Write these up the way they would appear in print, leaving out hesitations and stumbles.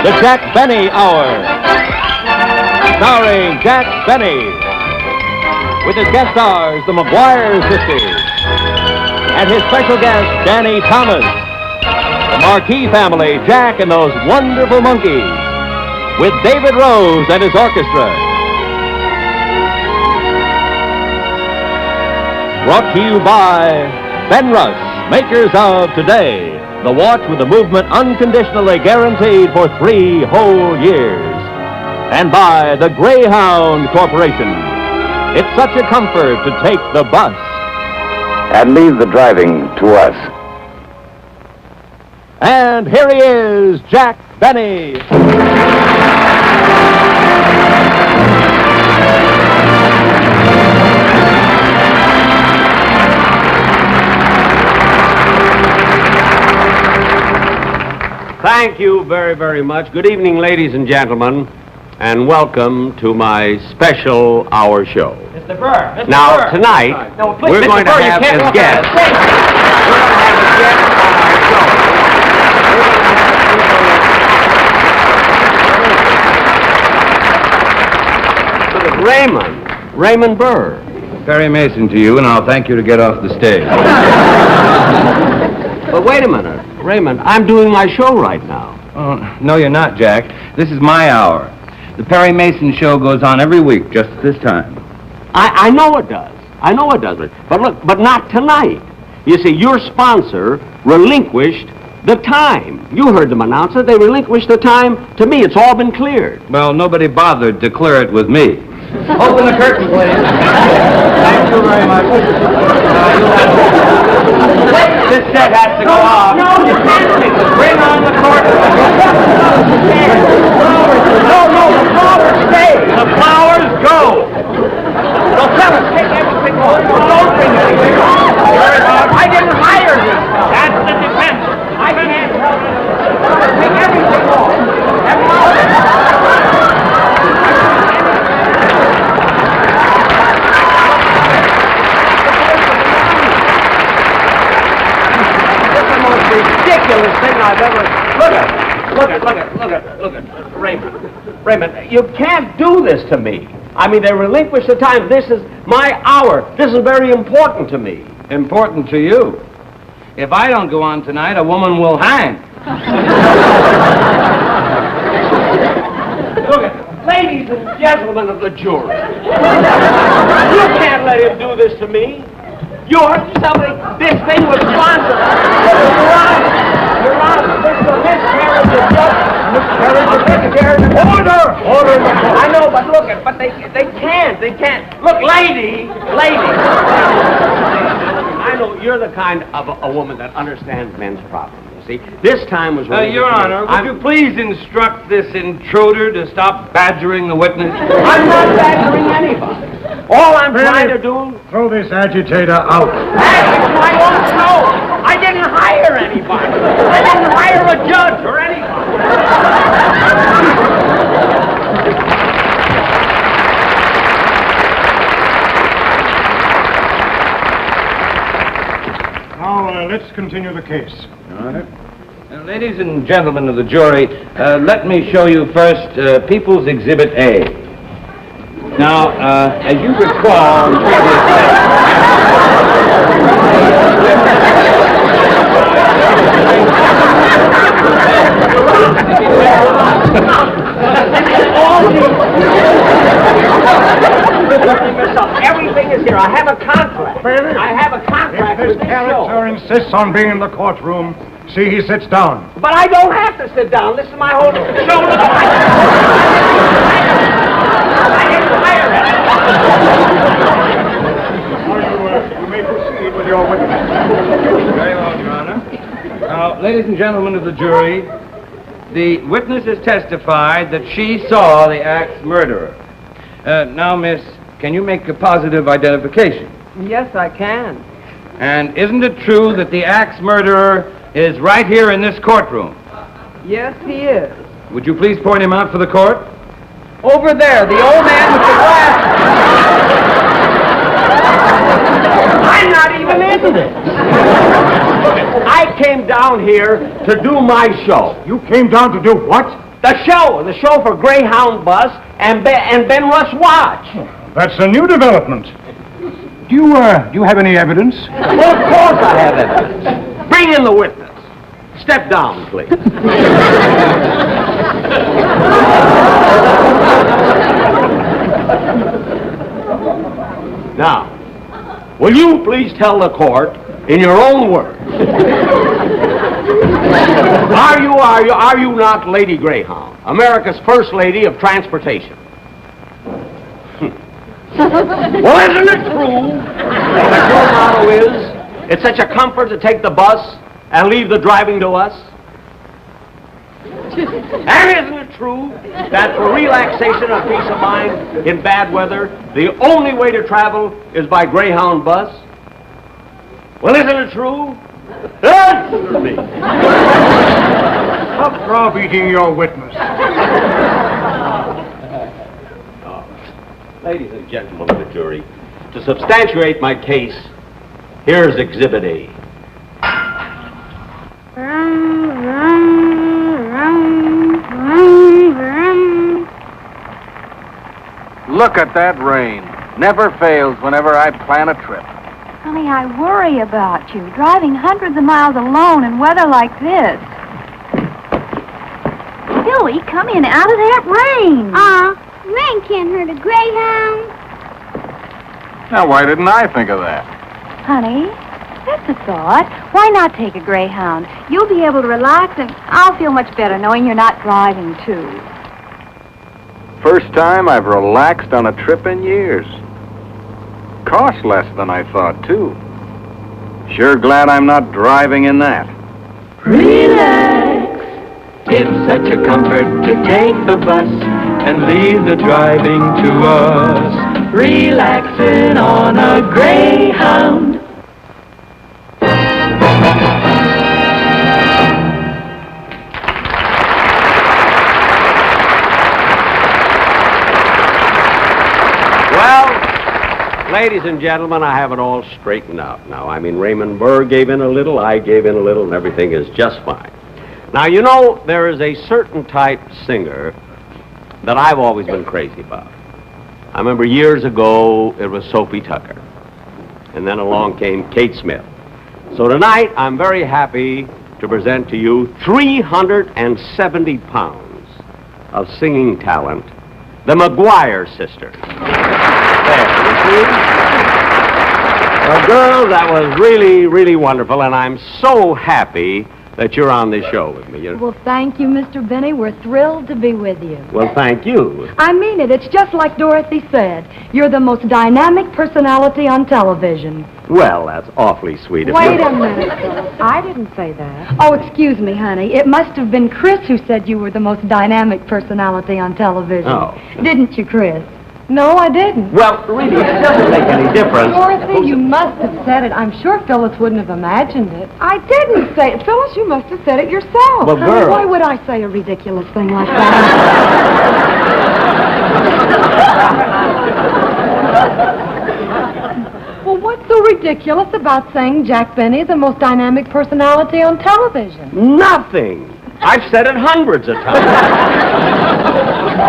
The Jack Benny Hour. Starring Jack Benny. With his guest stars, the McGuire sisters. And his special guest, Danny Thomas. The Marquis family, Jack and those wonderful monkeys. With David Rose and his orchestra. Brought to you by Ben Russ, makers of Today, the watch with the movement unconditionally guaranteed for 3 whole years. And by the Greyhound Corporation. It's such a comfort to take the bus. And leave the driving to us. And here he is, Jack Benny. Thank you very, very much. Good evening, ladies and gentlemen, and welcome to my special hour show. Mr. Burr. Mr. Now, Burr. tonight, No, please, we're Mr. going Burr, to you have can't as walk guests. on the stage. We're going to have a guest on our show. Raymond Burr. Perry Mason to you, and I'll thank you to get off the stage. But wait a minute, Raymond, I'm doing my show right now. Oh, no, you're not, Jack. This is my hour. The Perry Mason show goes on every week, just at this time. I know it does. I know it does. But look, but not tonight. You see, your sponsor relinquished the time. You heard them announce it. They relinquished the time to me. It's all been cleared. Well, nobody bothered to clear it with me. Open the curtain, please. Thank you very much. This set has to go off. No, you can't. Bring on the curtain. No, the flowers stay. The flowers go. No, fellas, take everything off. Don't bring anything off. I didn't hire you. That's the defense. I can't help it. Take everything off. Ridiculous thing I've ever... Look at. Raymond, you can't do this to me. I mean, they relinquished the time. This is my hour. This is very important to me. Important to you. If I don't go on tonight, a woman will hang. Look at, ladies and gentlemen of the jury. You can't let him do this to me. You heard somebody, this thing was sponsored. Your Honor, this is a miscarriage of justice. Miscarriage of Order! I know, but look, but they can't. Look, lady. I know you're the kind of a woman that understands men's problems. See, this time was really... Your Honor, would you please instruct this intruder to stop badgering the witness? I'm not badgering anybody. All I'm trying to do... Throw this agitator out. Hey, it's my own show. I didn't hire anybody. I didn't hire a judge or anybody. Now, let's continue the case. All right. Now, ladies and gentlemen of the jury, let me show you first People's Exhibit A. Now, as you recall, in Everything is here. I have a contract. If this with this character show. insists on being in the courtroom, see he sits down. But I don't have to sit down. This is my whole show. I didn't hire You may proceed with your witness. Very well, Your Honor. Now, ladies and gentlemen of the jury, the witness has testified that she saw the axe murderer. Now, miss, can you make a positive identification? Yes, I can. And isn't it true that the axe murderer is right here in this courtroom? Yes, he is. Would you please point him out for the court? Over there, the old man with the glasses. I'm not even into this. I came down here to do my show. You came down to do what? The show for Greyhound Bus and Ben Russ Watch. That's a new development. Do you have any evidence? Well, of course I have evidence. Bring in the witness. Step down, please. Now, will you please tell the court in your own words? Are you not Lady Greyhound, America's first lady of transportation? Well, isn't it true that your motto is, it's such a comfort to take the bus and leave the driving to us? And isn't it true that for relaxation and peace of mind in bad weather, the only way to travel is by Greyhound bus? Well, isn't it true? Answer me. Stop browbeating your witness. Ladies and gentlemen of the jury, to substantiate my case, here's Exhibit A. Look at that rain. Never fails whenever I plan a trip. Honey, I worry about you, driving hundreds of miles alone in weather like this. Billy, come in out of that rain. Rain can't hurt a greyhound. Now, why didn't I think of that? Honey, that's a thought. Why not take a Greyhound? You'll be able to relax, and I'll feel much better knowing you're not driving, too. First time I've relaxed on a trip in years. Cost less than I thought, too. Sure glad I'm not driving in that. Relax. It's such a comfort to take the bus and leave the driving to us. Relaxing on a Greyhound. Ladies and gentlemen, I have it all straightened out now. I mean, Raymond Burr gave in a little, I gave in a little, and everything is just fine. Now, you know, there is a certain type singer that I've always been crazy about. I remember years ago, it was Sophie Tucker. And then along came Kate Smith. So tonight, I'm very happy to present to you 370 pounds of singing talent, the McGuire sisters. There, you see? A girl that was really, really wonderful, and I'm so happy that you're on this show with me. Well, thank you, Mr. Benny. We're thrilled to be with you. Well, thank you. I mean it. It's just like Dorothy said. You're the most dynamic personality on television. Well, that's awfully sweet of you. Wait a minute. I didn't say that. Oh, excuse me, honey. It must have been Chris who said you were the most dynamic personality on television. Oh. Didn't you, Chris? No, I didn't. Well, really, it doesn't make any difference. Dorothy, you must have said it. I'm sure Phyllis wouldn't have imagined it. I didn't say it. Phyllis, you must have said it yourself. Well, girl. Why would I say a ridiculous thing like that? Well, what's so ridiculous about saying Jack Benny is the most dynamic personality on television? Nothing. I've said it hundreds of times.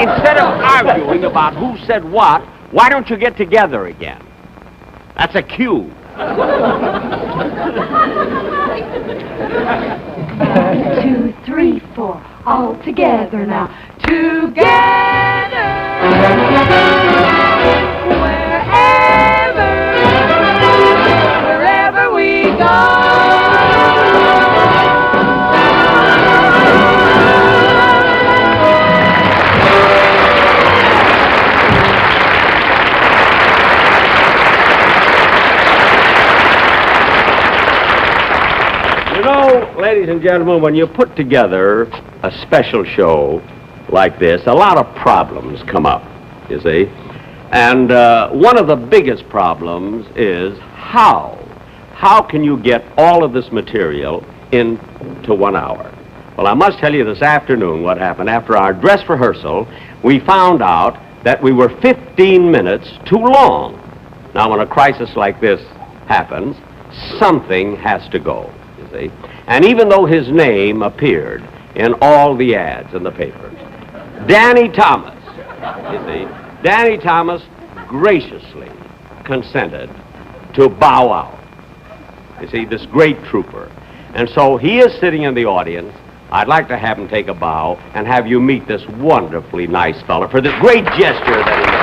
Instead of arguing about who said what, why don't you get together again? That's a cue. 2, 3, 4, all together now. Together, wherever we go. You know, ladies and gentlemen, when you put together a special show like this, a lot of problems come up, you see. And one of the biggest problems is how. How can you get all of this material into 1 hour? Well, I must tell you this afternoon what happened. After our dress rehearsal, we found out that we were 15 minutes too long. Now, when a crisis like this happens, something has to go. And even though his name appeared in all the ads in the paper. Danny Thomas, you see, Danny Thomas graciously consented to bow out. You see, this great trooper. And so he is sitting in the audience. I'd like to have him take a bow and have you meet this wonderfully nice fella for this great gesture that he made.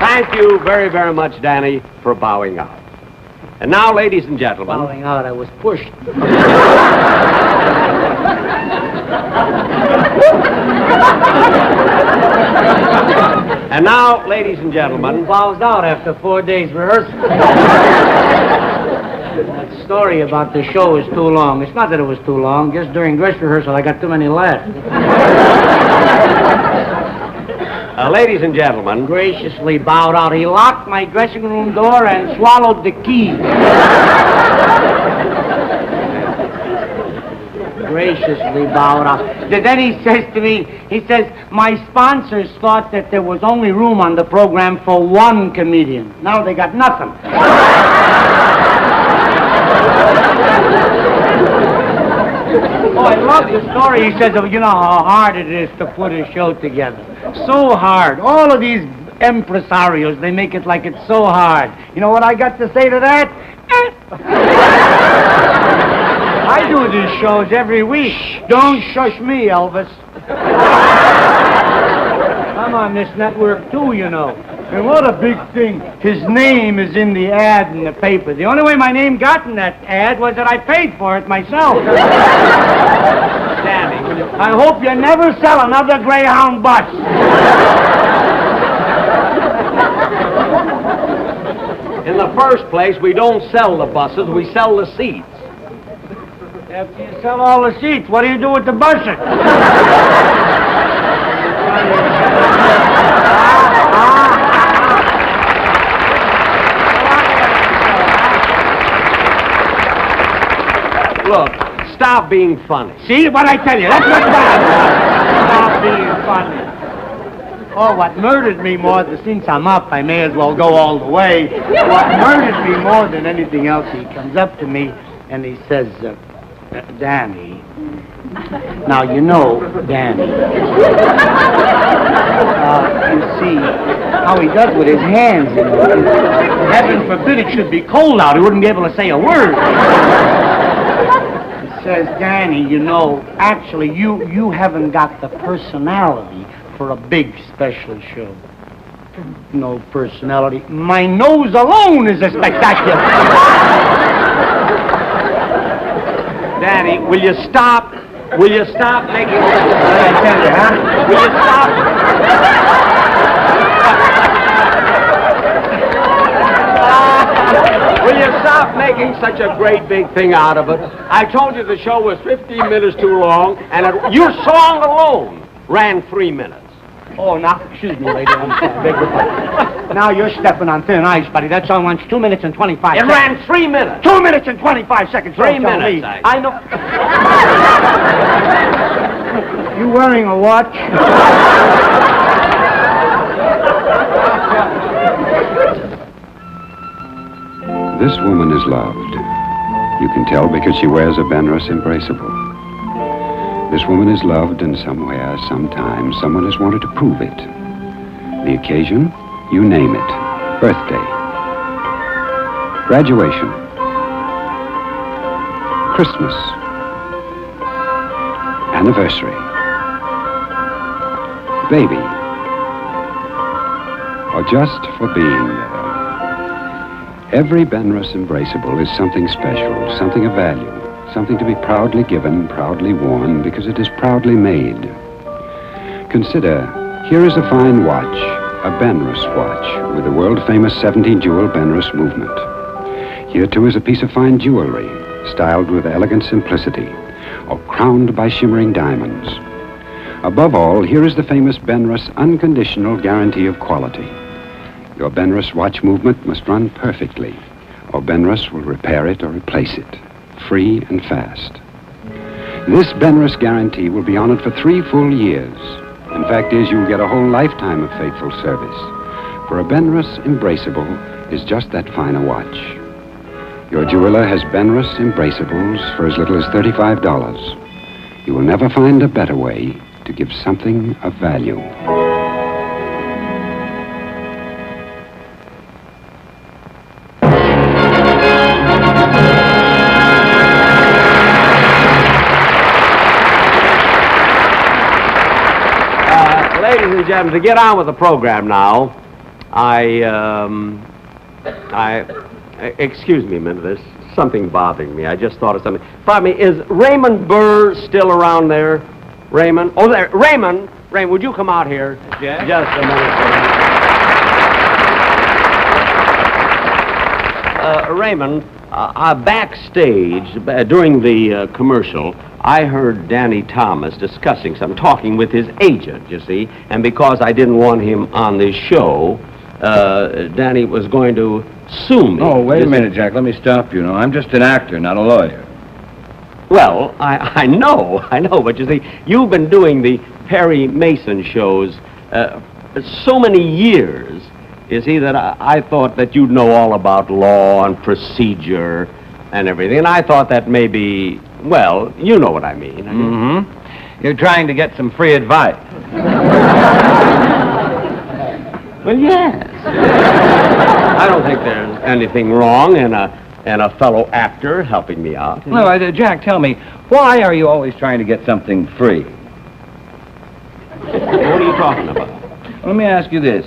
Thank you very, very much, Danny, for bowing out. And now, ladies and gentlemen... Bowing out, I was pushed. And now, ladies and gentlemen... Who bows out after 4 days rehearsal? That story about the show is too long. It's not that it was too long. Just during dress rehearsal, I got too many laughs. Ladies and gentlemen... Graciously bowed out. He locked my dressing room door and swallowed the key. Graciously bowed out. Then he says to me, he says, my sponsors thought that there was only room on the program for one comedian. Now they got nothing. Oh, I love the story. He says, you know how hard it is to put a show together. So hard. All of these impresarios, they make it like it's so hard. You know what I got to say to that? I do these shows every week. Don't shush me, Elvis. I'm on this network too, you know. And what a big thing. His name is in the ad in the paper. The only way my name got in that ad was that I paid for it myself. Danny, I hope you never sell another Greyhound bus. In the first place, we don't sell the buses, we sell the seats. After you sell all the seats, what do you do with the buses? Look, stop being funny. See what I tell you? That's what's bad. Stop being funny. Oh, what murdered me more, since I'm up, I may as well go all the way. What murdered me more than anything else, he comes up to me and he says, Danny. Now, you know, Danny. You see how he does with his hands. You know. Heaven forbid it should be cold out. He wouldn't be able to say a word. He says, Danny, you know, actually, you haven't got the personality for a big special show. No personality. My nose alone is a spectacular. Danny, will you stop? Will you stop making... I tell you, huh? Will you stop? Will you stop making such a great big thing out of it? I told you the show was 15 minutes too long, and your song alone ran 3 minutes. Oh, now, excuse me, lady. I'm sorry. Beg your pardon. Now you're stepping on thin ice, buddy. That song runs 2 minutes and 25 seconds. It ran 3 minutes. 2 minutes and 25 seconds. 3 minutes. I know. You wearing a watch? This woman is loved. You can tell because she wears a Benrus Embraceable. This woman is loved, and somewhere, sometime, someone has wanted to prove it. The occasion? You name it. Birthday. Graduation. Christmas. Anniversary. Baby. Or just for being there. Every Benrus Embraceable is something special, something of value. Something to be proudly given, proudly worn, because it is proudly made. Consider, here is a fine watch, a Benrus watch, with the world-famous 17-jewel Benrus movement. Here, too, is a piece of fine jewelry, styled with elegant simplicity, or crowned by shimmering diamonds. Above all, here is the famous Benrus unconditional guarantee of quality. Your Benrus watch movement must run perfectly, or Benrus will repair it or replace it. Free and fast. This Benrus guarantee will be honored for 3 full years. In fact, you'll get a whole lifetime of faithful service. For a Benrus Embraceable is just that fine a watch. Your jeweler has Benrus Embraceables for as little as $35. You will never find a better way to give something of value. Ladies and gentlemen, to get on with the program now, excuse me a minute, there's something bothering me. I just thought of something. Pardon me, is Raymond Burr still around there? Raymond? Oh, there. Raymond, would you come out here? Yes? Just a minute. Raymond, backstage, during the commercial, I heard Danny Thomas discussing talking with his agent, you see, and because I didn't want him on the show, Danny was going to sue me. Oh, wait a minute, Jack. Let me stop you. I'm just an actor, not a lawyer. Well, I know, but you see, you've been doing the Perry Mason shows so many years, you see, that I thought that you'd know all about law and procedure and everything, and I thought that maybe, well, you know what I mean. Mm-hmm. You're trying to get some free advice. Well, yes. I don't think there's anything wrong in a fellow actor helping me out. Well, Jack, tell me, why are you always trying to get something free? What are you talking about? Let me ask you this.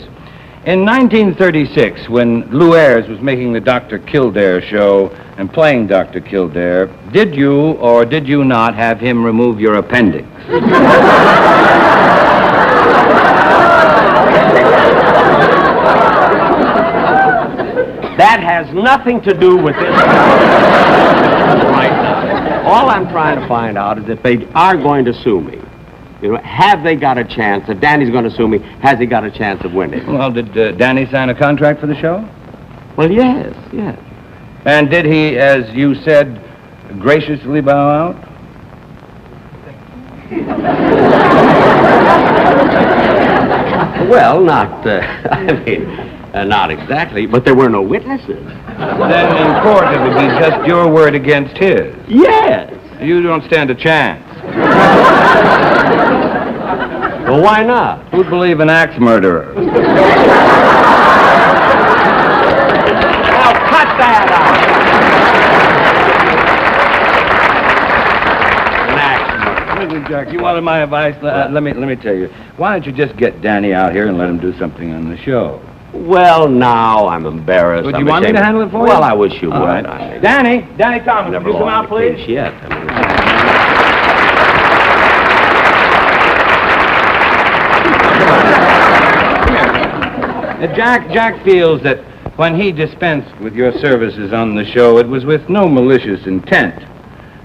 In 1936, when Lou Ayres was making the Dr. Kildare show and playing Dr. Kildare, did you or did you not have him remove your appendix? That has nothing to do with this. Right now. All I'm trying to find out is if they are going to sue me. Have they got a chance? If Danny's going to sue me, has he got a chance of winning? Well, did Danny sign a contract for the show? Well, yes. And did he, as you said, graciously bow out? Well, not, not exactly, but there were no witnesses. Then in court it would be just your word against his. Yes. You don't stand a chance. Well, why not? Who'd believe an axe murderer? Now, cut that out. An axe murderer. Listen, Jack, you wanted my advice? Let me tell you. Why don't you just get Danny out here and let him do something on the show? Well, now I'm embarrassed. Would you want me to handle it for you? Well, I wish you would. Right. Danny Thomas, would you come out, please? Yet. Jack feels that when he dispensed with your services on the show, it was with no malicious intent.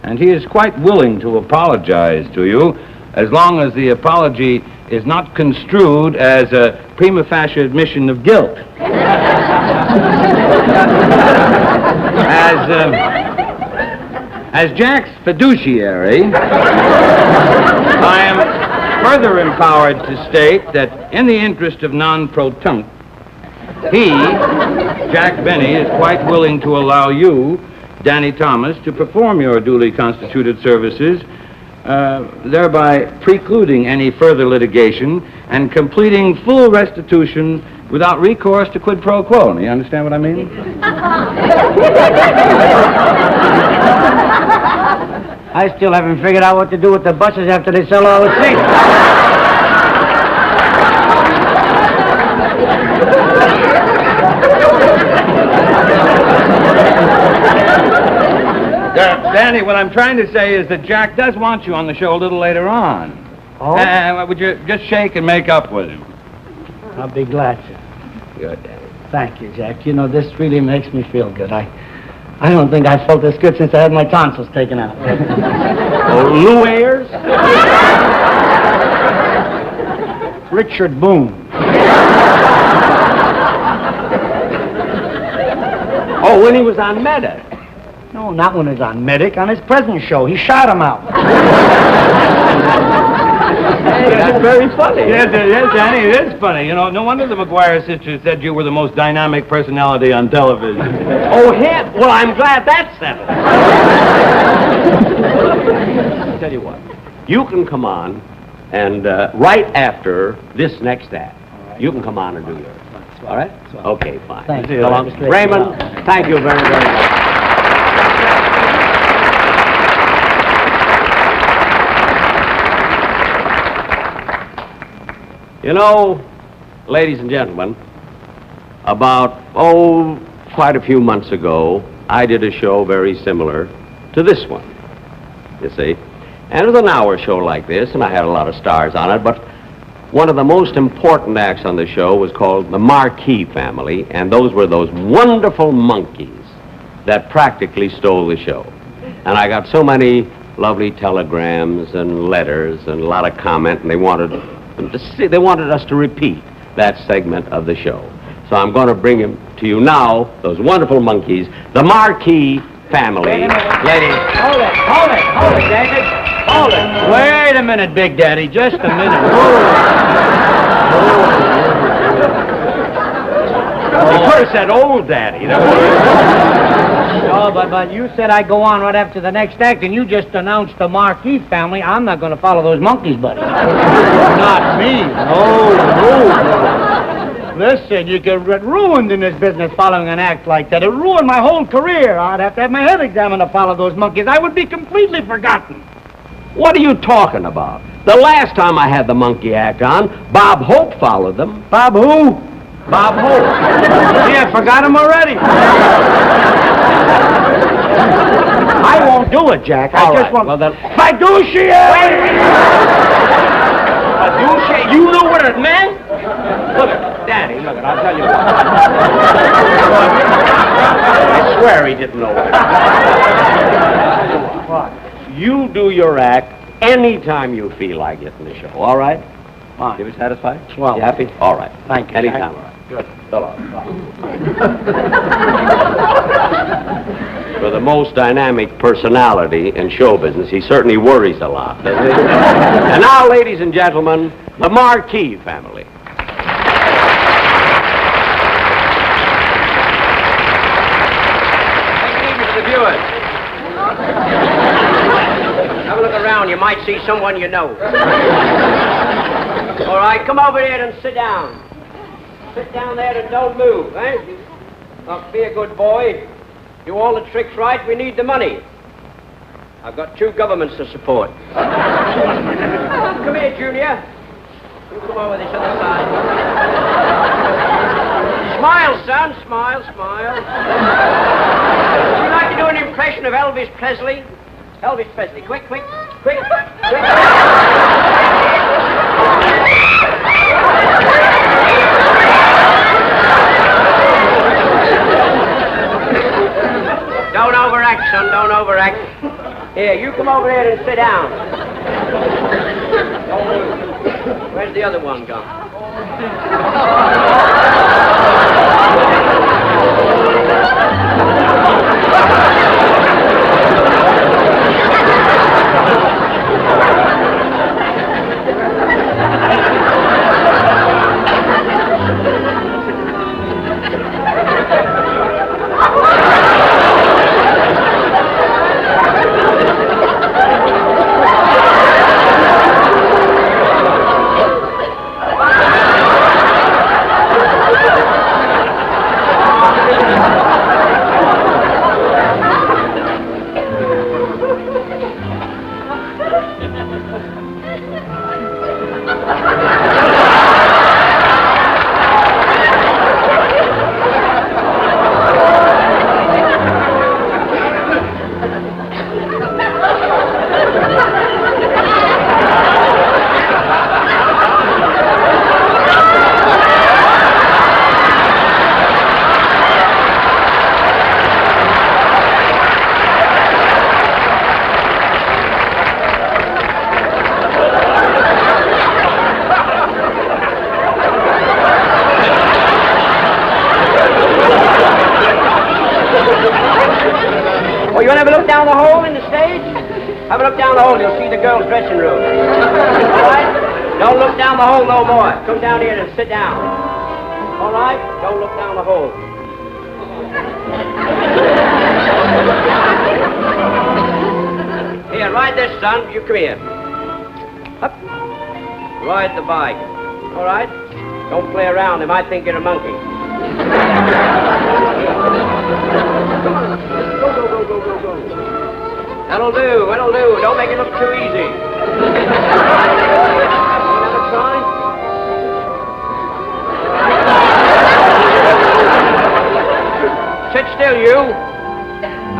And he is quite willing to apologize to you as long as the apology is not construed as a prima facie admission of guilt. As Jack's fiduciary, I am further empowered to state that in the interest of non-protunct, he, Jack Benny, is quite willing to allow you, Danny Thomas, to perform your duly constituted services, thereby precluding any further litigation and completing full restitution without recourse to quid pro quo. You understand what I mean? I still haven't figured out what to do with the buses after they sell all the seats. Danny, what I'm trying to say is that Jack does want you on the show a little later on. Oh? Would you just shake and make up with him? I'll be glad to. Good, Danny. Thank you, Jack. You know, this really makes me feel good. I don't think I felt this good since I had my tonsils taken out. Oh, Lou Ayres? Richard Boone. Oh, when he was on Medic. No, not when he was on Medic. On his present show. He shot him out. That's very funny. Yes, Danny, it is funny. You know, no wonder the McGuire sisters said you were the most dynamic personality on television. Oh, him? Well, I'm glad that's settled. I'll tell you what. You can come on, and right after this next act, you can come on and do yours. All right? Okay, fine. Thank you. So long. Raymond, thank you very, very much. You know, ladies and gentlemen, about, quite a few months ago, I did a show very similar to this one, you see. And it was an hour show like this, and I had a lot of stars on it, but one of the most important acts on the show was called the Marquis family, and those were those wonderful monkeys that practically stole the show. And I got so many lovely telegrams and letters and a lot of comment, and they wanted us to repeat that segment of the show. So I'm going to bring him to you now, those wonderful monkeys, the Marquis family. Wait a minute. Ladies. Hold it, David. Hold it. Wait a minute, Big Daddy. Just a minute. You could have said old daddy. No, but you said I'd go on right after the next act, and you just announced the Marquis family. I'm not going to follow those monkeys, buddy. Not me. No. Listen, you get ruined in this business following an act like that. It ruined my whole career. I'd have to have my head examined to follow those monkeys. I would be completely forgotten. What are you talking about? The last time I had the monkey act on, Bob Hope followed them. Bob who? Bob Hope. Yeah, I forgot him already. I won't do it, Jack. I just won't. Well, then... Fiducia! Fiducia? You knew what it meant? Look it, Daddy, look it, I'll tell you what. I swear he didn't know what. You do your act anytime you feel like it in the show, all right? Fine. You satisfied? Swell. You happy? All right. Thank you. Anytime. All right. Good. So long. For the most dynamic personality in show business, he certainly worries a lot, doesn't he? And now, ladies and gentlemen, the Marquis family. Good evening to the viewers. Have a look around. You might see someone you know. All right, come over here and sit down. Sit down there and don't move, eh? Now, be a good boy. Do all the tricks right. We need the money. I've got 2 governments to support. Come here, Junior. You come over this other side. Smile, son. Smile. Would you like to do an impression of Elvis Presley? Elvis Presley. Quick. Don't overact, son. Don't overact. Here, you come over here and sit down. Where's the other one gone? Oh, you want to have a look down the hole in the stage? Have a look down the hole. You'll see the girls' dressing room. All right? Don't look down the hole no more. Come down here and sit down. All right? Don't look down the hole. Here, ride this, son. You come here. Up. Ride the bike. All right? Don't play around. They might think you're a monkey. Go. That'll do. Don't make it look too easy. Another try? Sit still, you.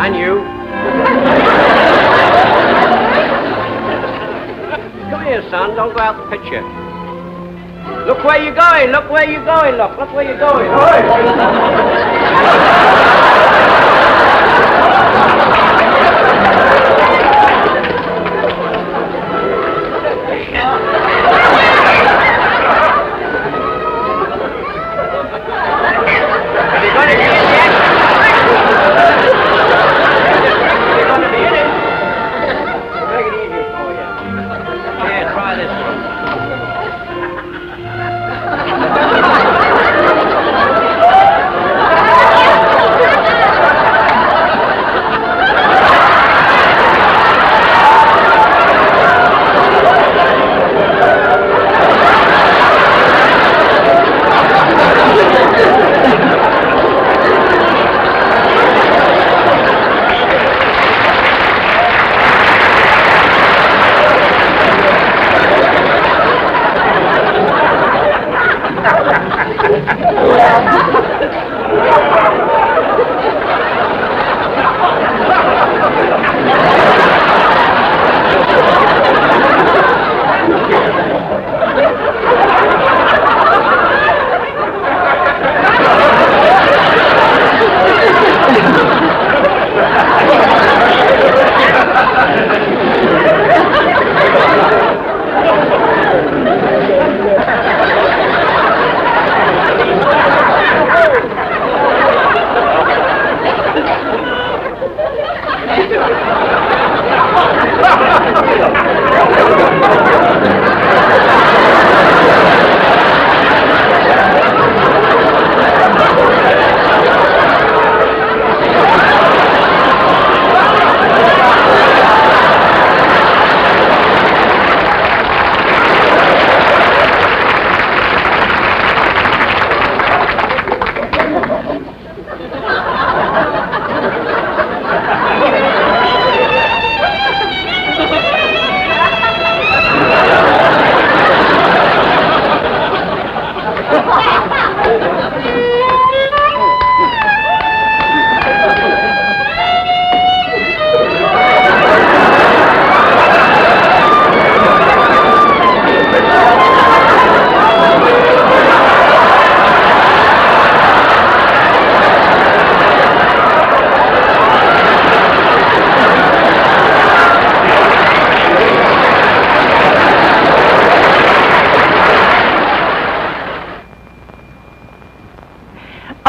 And you. Come here, son. Don't go out the picture. Look where you're going. Look where you're going. Look where you're going. All right.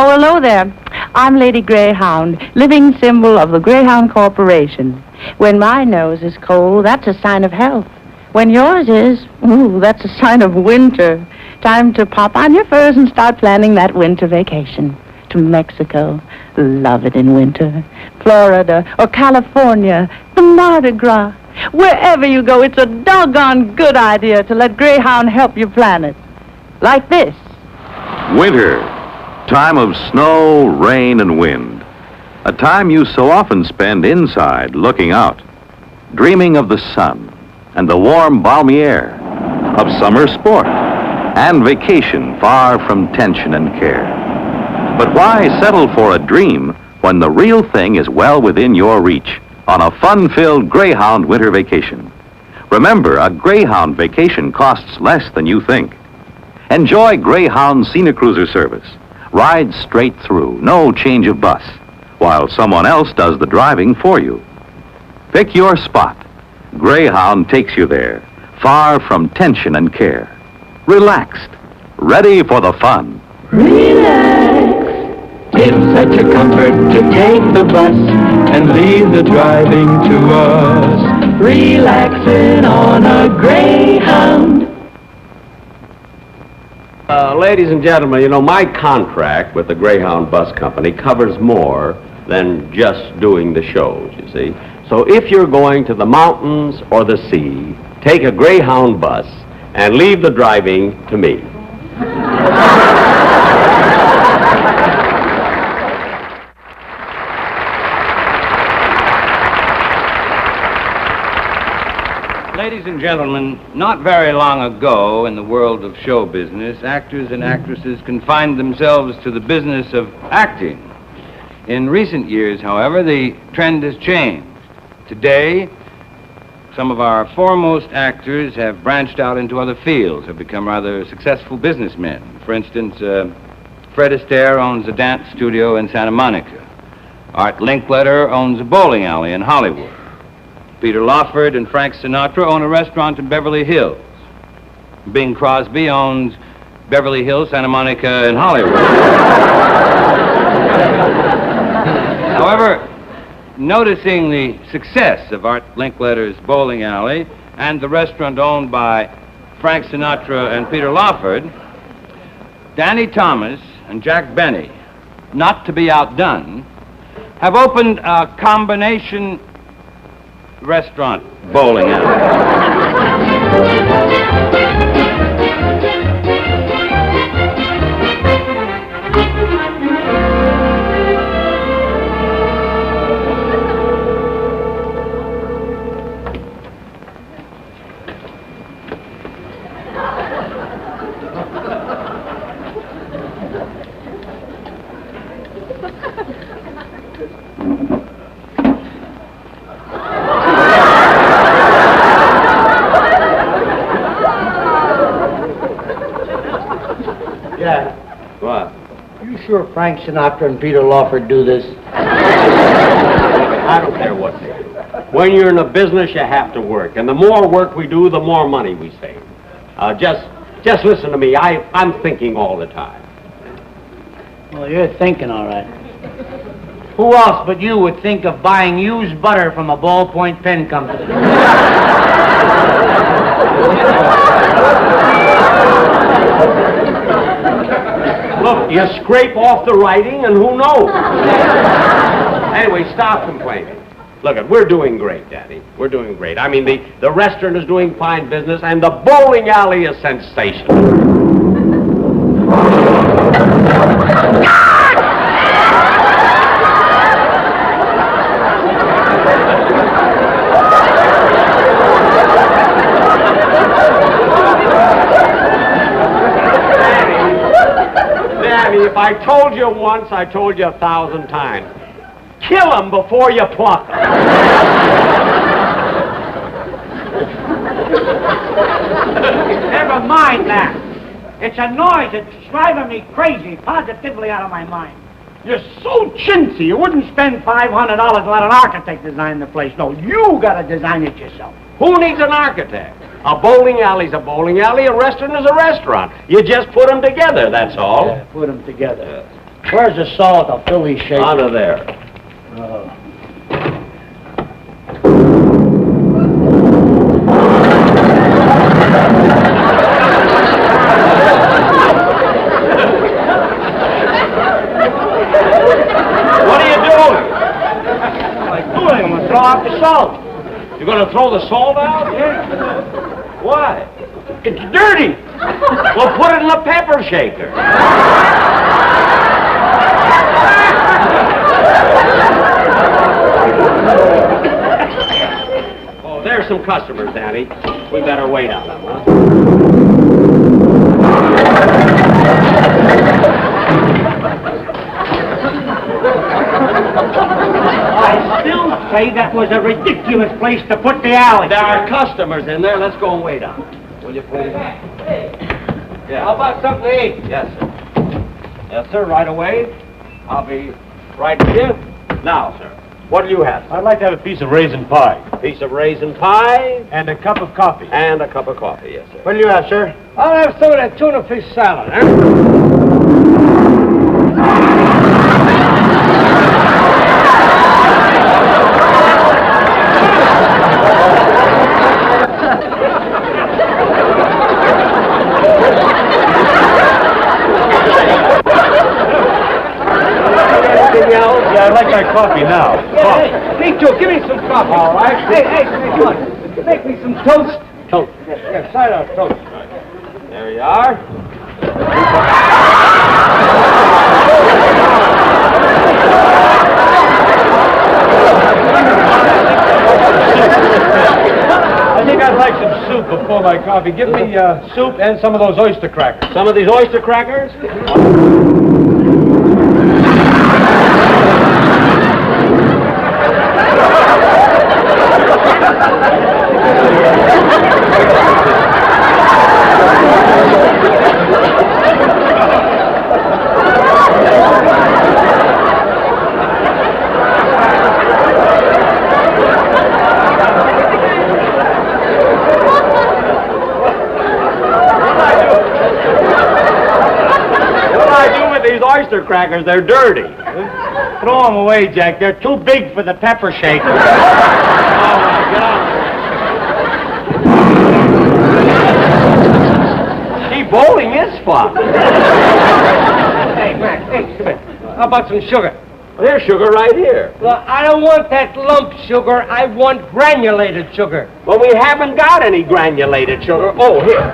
Oh, hello there. I'm Lady Greyhound, living symbol of the Greyhound Corporation. When my nose is cold, that's a sign of health. When yours is, ooh, that's a sign of winter. Time to pop on your furs and start planning that winter vacation. To Mexico, love it in winter. Florida or California, the Mardi Gras. Wherever you go, it's a doggone good idea to let Greyhound help you plan it. Like this. Winter. Time of snow, rain, and wind. A time you so often spend inside, looking out, dreaming of the sun and the warm, balmy air, of summer sport and vacation far from tension and care. But why settle for a dream when the real thing is well within your reach on a fun-filled Greyhound winter vacation? Remember, a Greyhound vacation costs less than you think. Enjoy Greyhound Scenic Cruiser service. Ride straight through, no change of bus, while someone else does the driving for you. Pick your spot. Greyhound takes you there, far from tension and care. Relaxed, ready for the fun. Relax. It's such a comfort to take the bus and leave the driving to us. relaxing on a Greyhound. Ladies and gentlemen, you know, my contract with the Greyhound Bus Company covers more than just doing the shows, you see. So if you're going to the mountains or the sea, take a Greyhound bus and leave the driving to me. Ladies and gentlemen, not very long ago in the world of show business, actors and actresses confined themselves to the business of acting. In recent years, however, the trend has changed. Today, some of our foremost actors have branched out into other fields, have become rather successful businessmen. For instance, Fred Astaire owns a dance studio in Santa Monica. Art Linkletter owns a bowling alley in Hollywood. Peter Lawford and Frank Sinatra own a restaurant in Beverly Hills. Bing Crosby owns Beverly Hills, Santa Monica, and Hollywood. However, noticing the success of Art Linkletter's bowling alley and the restaurant owned by Frank Sinatra and Peter Lawford, Danny Thomas and Jack Benny, not to be outdone, have opened a combination restaurant bowling alley. Sure Frank Sinatra and Peter Lawford do this? I don't care what they do. When you're in a business, you have to work. And the more work we do, the more money we save. Just listen to me. I'm thinking all the time. Well, you're thinking all right. Who else but you would think of buying used butter from a ballpoint pen company? Look, you scrape off the writing, and who knows? Anyway, stop complaining. Look, we're doing great, Daddy. We're doing great. I mean, the restaurant is doing fine business, and the bowling alley is sensational. If I told you once, I told you 1,000 times. Kill them before you pluck them. Never mind that. It's a noise that's driving me crazy, positively out of my mind. You're so chintzy, you wouldn't spend $500 to let an architect design the place. No, you gotta design it yourself. Who needs an architect? A bowling alley's a bowling alley, a restaurant is a restaurant. You just put them together, that's all. Yeah, put them together. Where's the salt? I'll fill these shakers. Under there. What are you doing? I'm going to throw out the salt. You're going to throw the salt out? Yeah. Why? It's dirty. Well, put it in the pepper shaker. Oh, there's some customers, Danny. We better wait on them, huh? I still say that was a ridiculous place to put the alley. There are customers in there. Let's go and wait on them. Will you please? Yeah. How about something to eat? Yes, sir. Yes, sir, right away. I'll be right with you. Now, sir, what do you have, sir? I'd like to have a piece of raisin pie. Piece of raisin pie. And a cup of coffee. And a cup of coffee, yes, sir. What do you have, sir? I'll have some of that tuna fish salad, huh? Yeah, I'd like my coffee now. Yeah, hey, me too. Give me some coffee. All right. Hey, look. Make me some toast. Toast. Yeah, side out toast. There you are. I think I'd like some soup before my coffee. Give me soup and some of those oyster crackers. Some of these oyster crackers? Oyster crackers, they're dirty. Throw them away, Jack. They're too big for the pepper shaker. All right, get out. Gee, bowling is fun. Hey, Max, hey, come here. How about some sugar? Well, there's sugar right here. Well, I don't want that lump sugar. I want granulated sugar. Well, we haven't got any granulated sugar. Oh, here.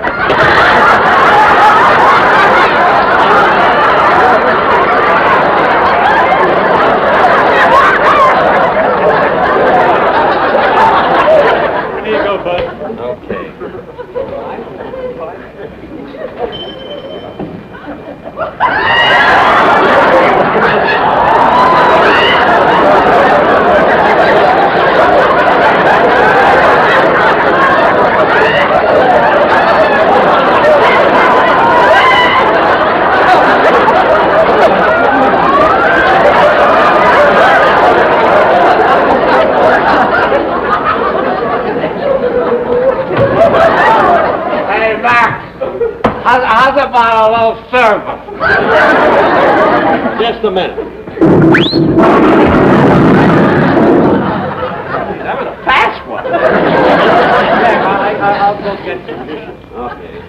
Okay. How's about a little service? Just a minute. He's having a fast one. I'll go get some dishes. Okay.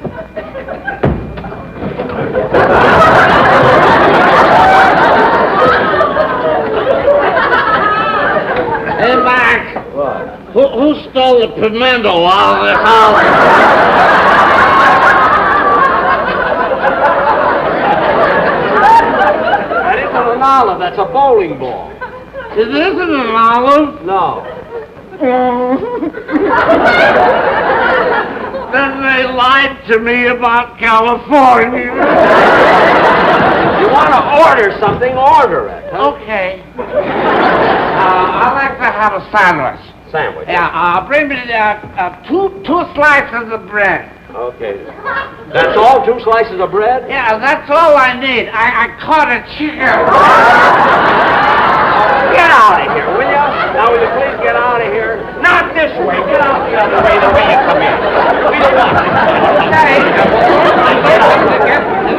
Hey, Mac. What? Who stole the pimento out of the house? An olive, that's a bowling ball. It isn't an olive. No. Then they lied to me about California. You want to order something, order it. Huh? Okay. I'd like to have a sandwich. Sandwich. Yeah, bring me two slices of bread. Okay. That's all? 2 slices of bread? Yeah, that's all I need. I caught a chicken. Get out of here, will you? Now, will you please get out of here? Not this way. Get out the other way, the way you come in. We don't want this. Okay. You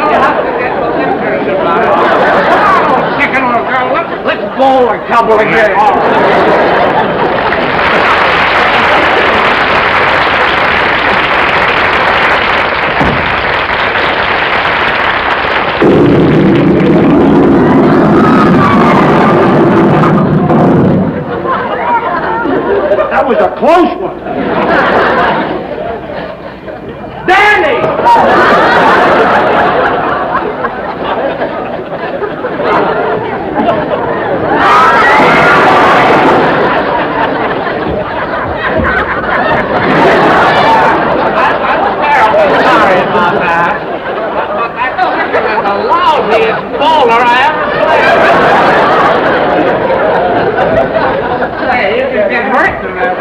don't have to get malicious about it. Oh, chicken little girl. Let's bowl a couple again. That was a close one. Danny! I'm terribly sorry about that. But that chicken is the lousiest bowler I ever played. Hey, you can get hurt to that.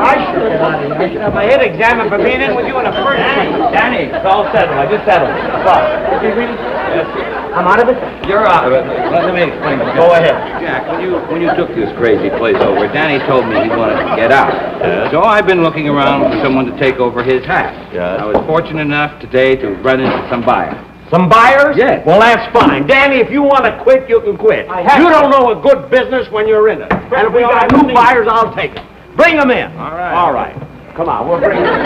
I should get out of here. I should have my head examined for being in with you in a first place. Danny, it's all settled. I just settled it. Is he really? Yes. I'm out of it? You're out of it. Let me explain. Go ahead. Jack, when you took this crazy place over, Danny told me he wanted to get out. Yes. So I've been looking around for someone to take over his hat. Yes. I was fortunate enough today to run into some buyers. Some buyers? Yes. Well, that's fine. Danny, if you want to quit, you can quit. You don't know a good business when you're in it. And if we got new buyers, I'll take them. Bring them in. All right. All right. Come on, we'll bring them in. 1,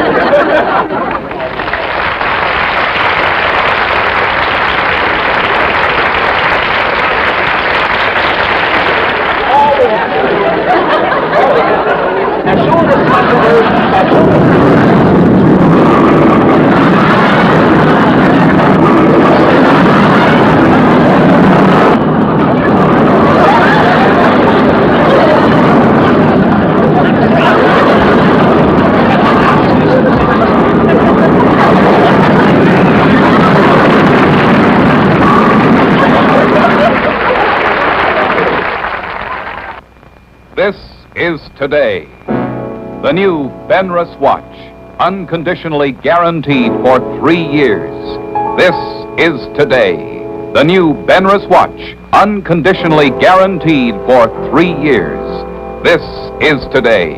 This is today. The new Benrus watch, unconditionally guaranteed for 3 years. This is today. The new Benrus watch, unconditionally guaranteed for 3 years. This is today.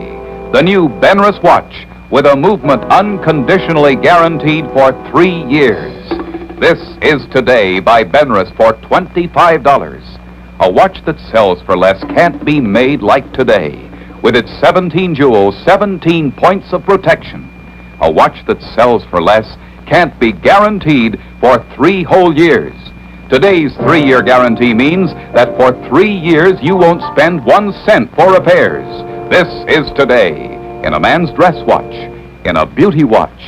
The new Benrus watch with a movement unconditionally guaranteed for 3 years. This is today by Benrus for $25. A watch that sells for less can't be made like today. With its 17 jewels, 17 points of protection. A watch that sells for less can't be guaranteed for 3 whole years. Today's 3-year guarantee means that for 3 years you won't spend 1 cent for repairs. This is today. In a man's dress watch, in a beauty watch,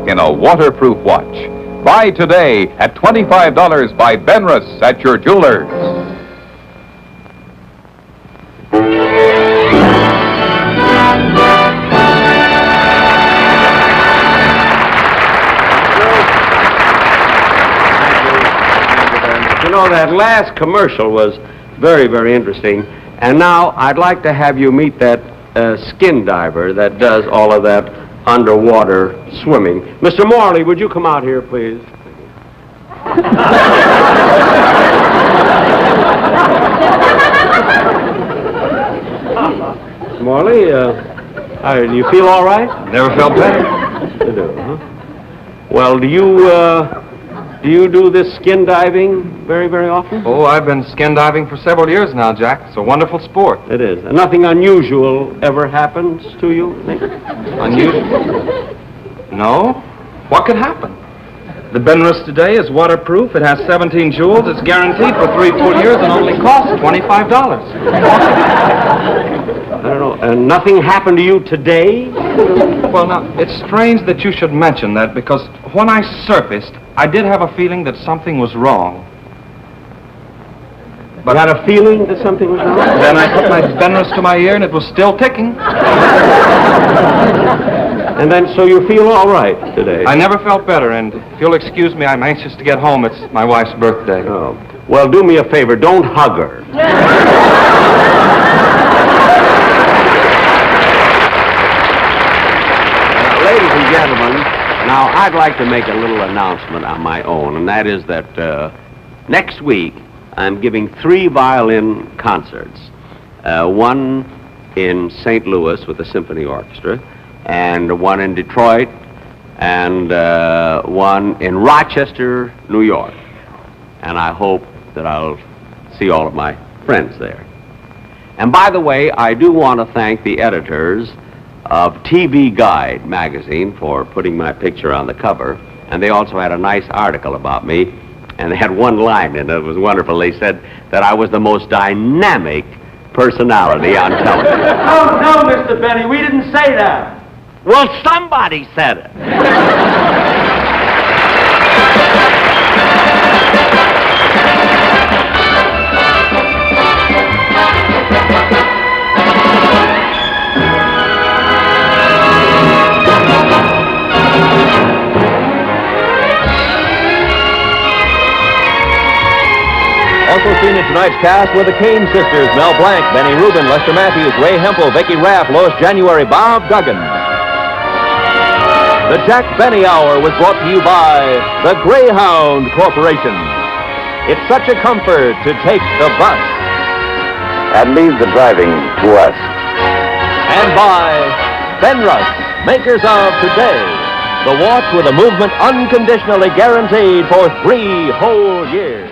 in a waterproof watch. Buy today at $25 by Benrus at your jeweler's. You know, that last commercial was very, very interesting. And now I'd like to have you meet that skin diver that does all of that underwater swimming. Mr. Morley, would you come out here, please? Morley, do you feel all right? Never felt better. You do, huh? Well, do you do this skin diving very, very often? Oh, I've been skin diving for several years now, Jack. It's a wonderful sport. It is. And nothing unusual ever happens to you? Unusual? No. What could happen? The Benrus today is waterproof. It has 17 jewels. It's guaranteed for 3 full years and only costs $25. I don't know. And nothing happened to you today? Well, now, it's strange that you should mention that because when I surfaced, I did have a feeling that something was wrong. But you had a feeling that something was wrong? Then I put my Benrus to my ear and it was still ticking. And then, so you feel all right today? I never felt better, and if you'll excuse me, I'm anxious to get home. It's my wife's birthday. Oh. Well, do me a favor. Don't hug her. Ladies and gentlemen, now I'd like to make a little announcement on my own, and that is that next week I'm giving 3 violin concerts. One in St. Louis with the Symphony Orchestra, and one in Detroit, and one in Rochester, New York. And I hope that I'll see all of my friends there. And by the way, I do want to thank the editors of TV Guide magazine for putting my picture on the cover. And they also had a nice article about me, and they had one line in it. It was wonderful. They said that I was the most dynamic personality on television. Oh, no, Mr. Benny, we didn't say that. Well, somebody said it. Also seen in tonight's cast were the Kane sisters, Mel Blanc, Benny Rubin, Lester Matthews, Ray Hempel, Vicki Raff, Lois January, Bob Duggan. The Jack Benny Hour was brought to you by the Greyhound Corporation. It's such a comfort to take the bus. And leave the driving to us. And by Benrus, makers of today, the watch with a movement unconditionally guaranteed for 3 whole years.